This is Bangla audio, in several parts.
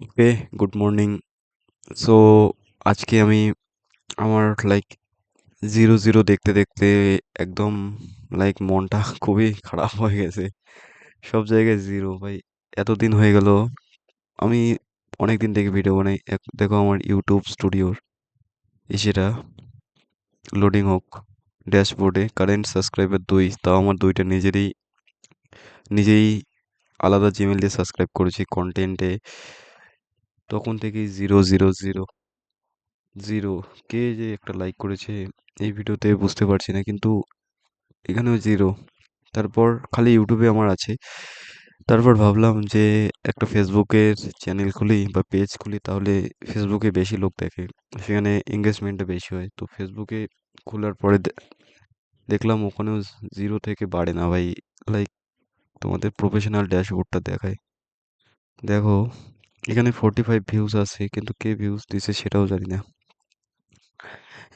ওকে, গুড মর্নিং। সো আজকে আমি আমার লাইক 0-0 দেখতে দেখতে একদম লাইক মনটা খুবই খারাপ হয়ে গেছে। সব জায়গায় জিরো ভাই। এতদিন হয়ে গেল, আমি অনেকদিন থেকে ভিডিও বানাই। দেখো আমার ইউটিউব স্টুডিওর সেটা লোডিং হোক, ড্যাশবোর্ডে কারেন্ট সাবস্ক্রাইবার 2, তাও আমার দুইটা নিজেই আলাদা জিমেল দিয়ে সাবস্ক্রাইব করেছি কন্টেন্টে। তখন থেকেই জিরো জিরো জিরো জিরো। কে যে একটা লাইক করেছে এই ভিডিওতে বুঝতে পারছি না, কিন্তু এখানেও জিরো। তারপর খালি ইউটিউবে আমার আছে। তারপর ভাবলাম যে একটা ফেসবুকের চ্যানেল খুলি বা পেজ খুলি, তাহলে ফেসবুকে বেশি লোক দেখে, সেখানে এঙ্গেজমেন্টটা বেশি হয়। তো ফেসবুকে খোলার পরে দেখলাম ওখানেও জিরো থেকে বাড়ে না ভাই। লাইক তোমাদের প্রফেশনাল ড্যাশবোর্ডটা দেখায়, দেখো এখানে 45 ভিউজ আছে, কিন্তু কে ভিউজ দিছে সেটাও জানি না।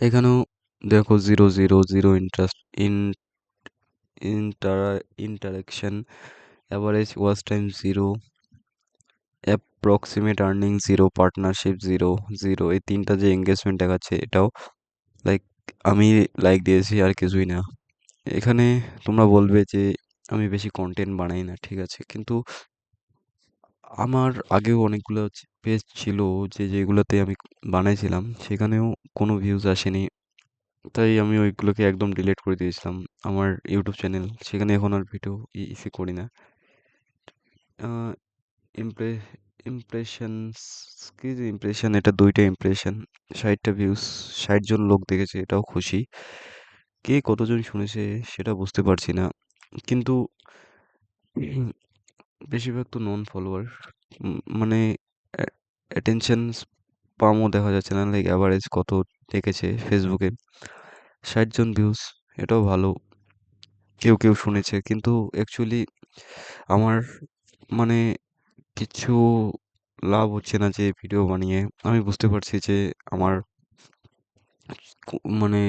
এখানেও দেখো zero zero zero interest interaction, average watch time zero, approximate earning zero, partnership zero zero. এই তিনটা যে এঙ্গেজমেন্ট দেখাচ্ছে এটাও লাইক আমি লাইক দিয়েছি আর কিছুই না। এখানে তোমরা বলবে যে আমি বেশি কন্টেন্ট বানাই না, ঠিক আছে, কিন্তু আমার আগেও অনেকগুলো পেজ ছিল যেগুলোতে আমি বানাইছিলাম, সেখানেও কোনো ভিউজ আসেনি। তাই আমি ওইগুলোকে একদম ডিলিট করে দিয়েছিলাম আমার ইউটিউব চ্যানেল। সেখানে এখন আর ভিডিও ইসে করি না। ইমপ্রে ইমপ্রেশনস, কি যে ইমপ্রেশন, এটা দুইটা ইমপ্রেশন, 60টা ভিউজ, 60 জন লোক দেখেছে, এটাও খুশি। কে কতজন শুনেছে সেটা বুঝতে পারছি না, কিন্তু উম, বেশিরভাগ তো নন ফলোয়ার। মানে অ্যাটেনশন স্পামও দেখা যাচ্ছে না। লাইক অ্যাভারেজ কত দেখেছে ফেসবুকে, 60 জন ভিউজ, এটাও ভালো। কেউ কেউ শুনেছে, কিন্তু অ্যাকচুয়ালি আমার মানে কিছু লাভ হচ্ছে না যে ভিডিও বানিয়ে। আমি বুঝতে পারছি যে আমার মানে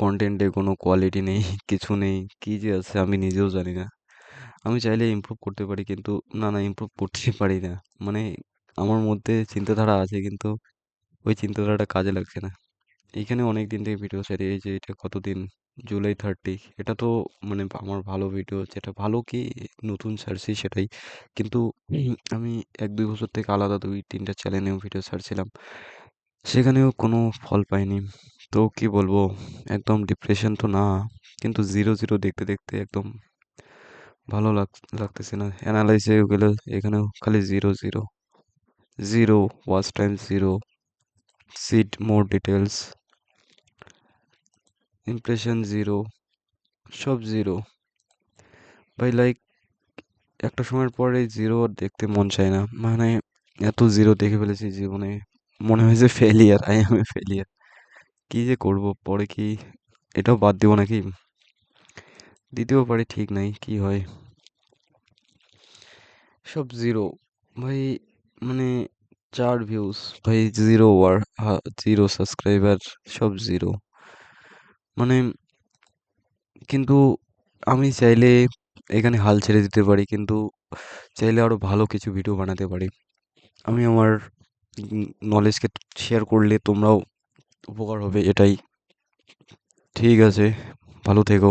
কন্টেন্টে কোনো কোয়ালিটি নেই, কিছু নেই, কি যে আছে আমি নিজেও জানি না। আমি চাইলে ইমপ্রুভ করতে পারি, কিন্তু না ইমপ্রুভ করতেই পারি না। মানে আমার মধ্যে চিন্তাধারা আছে, কিন্তু ওই চিন্তাধারাটা কাজে লাগছে না। এইখানে অনেক দিন থেকে ভিডিও ছাড়ি, এই যে এটা কতদিন, জুলাই 30, এটা তো মানে আমার ভালো ভিডিও, যেটা ভালো কি নতুন ছাড়ছি সেটাই। কিন্তু আমি 1-2 বছর থেকে আলাদা 2-3টা চ্যানেলেও ভিডিও ছাড়ছিলাম, সেখানেও কোনো ফল পাইনি। তো কি বলবো, একদম ডিপ্রেশন তো না, কিন্তু জিরো জিরো দেখতে দেখতে একদম ভালো লাগতেছে না। অ্যানালাইসে গেলে এখানেও খালি zero zero zero, watch time zero, seed more details, impression zero, সব জিরো। ভাই লাইক একটা সময়ের পরে জিরো আর দেখতে মন চায় না। মানে এত জিরো দেখে ফেলেছি জীবনে, মনে হয়েছে failure, I M A failure. কি যে করব পরে, কি এটাও বাদ দিব নাকি? দিতেও পারি, ঠিক নাই, কি হয়। সব জিরো ভাই। মানে 4 ভিউজ ভাই, জিরো ওয়ার, জিরো সাবস্ক্রাইবার, সব জিরো। মানে কিন্তু আমি চাইলে এখানে হাল ছেড়ে দিতে পারি, কিন্তু চাইলে আরো ভালো কিছু ভিডিও বানাতে পারি। আমি আমার নলেজকে শেয়ার করলে তোমরাও উপকার হবে, এটাই। ঠিক আছে, ভালো থেকো।